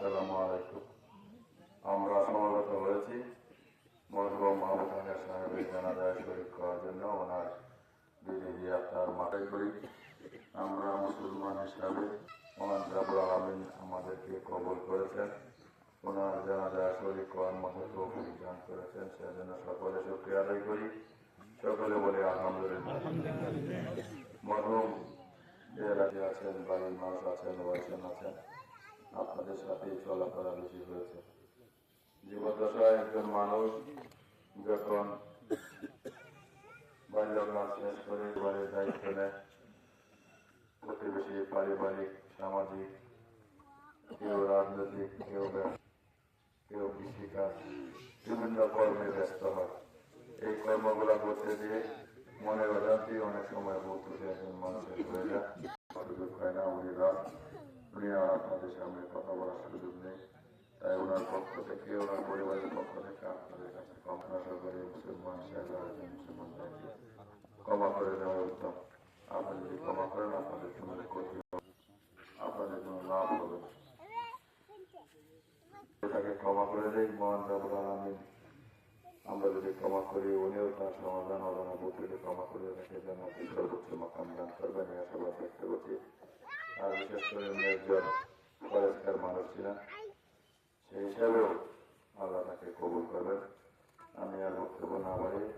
আসসালামু আলাইকুম। আমরা সমবেত হয়েছি মরহুম মাহমুদ আমির সাহেবের জানাজায় শরীক করার জন্য। ওনার বিধি আপনার মাথায় করি। আমরা মুসলমান হিসাবে মহান রাব্বুল আলামিন আমাদেরকে কবুল করেছেন, ওনার জানাজায় শরীক করার মতো তৌফিক দান করেছেন, সেজন্য সকলে শুকরিয়া আদায় করি। সকলে বলে আলহামদুলিল্লাহ। মরহুম যে এলাকায় আছেন, বাড়ির মানুষ আছেন, ওয়াইসেন আছেন, আপনাদের সাথে চলাফেরা বেশি হয়েছে। জীবদ্দশায় একজন মানুষ যখন বাল্যকাল শেষ করে বাড়ির দায়িত্ব নেয়, প্রতিবেশী, পারিবারিক, সামাজিক, কেউ রাজনৈতিক, কেউ কৃষিকাজ, বিভিন্ন কর্মে ব্যস্ত হয়। এই কর্মগুলো করতে গিয়ে মনের অজান্তি অনেক সময় বলতে একজন মানুষের হয়ে যায়, সুযোগ হয় না। উনি আর আপনাদের সামনে কথা বলার সুযোগ নেই। তাই ওনার পক্ষ থেকে, ওনার পরিবারের পক্ষ থেকে আপনাদের কাছে ক্ষমা করে মুসলমান মুসলমান ভাইকে ক্ষমা করে দেওয়া উত্তম। আপনি যদি ক্ষমা করেন আপনাদের জন্য ক্ষতি হবে, আপনাদের জন্য লাভ হবে। তাকে ক্ষমা করে দেয় মহান রাব্বুল আলামিন। আমরা যদি ক্ষমা করি, উনিও তার সমাধান অজানা বুদ্ধিকে ক্ষমা করে রেখে জান্নাতে সর্বোচ্চ মাকাম দান করবেন, এই আশাবাদ ব্যক্ত করছি। আর বিশেষ করে উনি একজন পরিষ্কার মানুষ ছিলেন, সেই হিসাবেও আল্লাহ তাকে কবুল করবেন। আমি আর বক্তব্য না বাড়িয়ে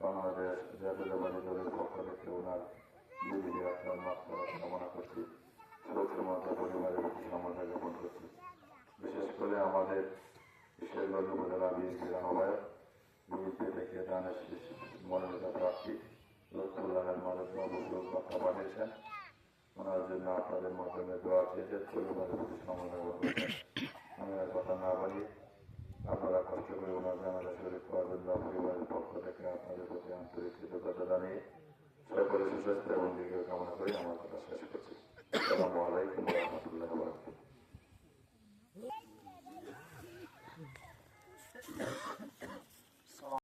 বাংলাদেশ জাতীয়তাবাদী দলের পক্ষ থেকে ওনার বিধি আপনার মাফ করার কামনা করছি। সৌখ্যমত পরিবারের প্রতি সমর্থন জ্ঞাপন করছি। বিশেষ করে আমাদের ঈশ্বরগঞ্জ উপজেলা বিএনপির আহ্বায়ক, বিএনপি থেকে দানের শীষ মনোনীত প্রার্থী লুৎফুল্লাহের মালিক কথা পাঠিয়েছেন। ওনার জন্য আপনাদের মাধ্যমে দোয়া চেয়েছে, পরিবারের প্রতি সমর্থন জ্ঞাপন করছেন। আমি আর কথা না বলি, আপনারা কষ্ট করে ওনার জানাজা শরীক করার জন্য পরিবারের পক্ষ থেকে আপনাদের প্রতি আন্তরিক কৃতজ্ঞতা জানিয়ে সকলে সুস্বাস্থ্য এবং দীর্ঘ কামনা করে আমার কথা শেষ করছি। আসসালামু আলাইকুম ওয়া রাহমাতুল্লাহি ওয়া বারাকাতুহু।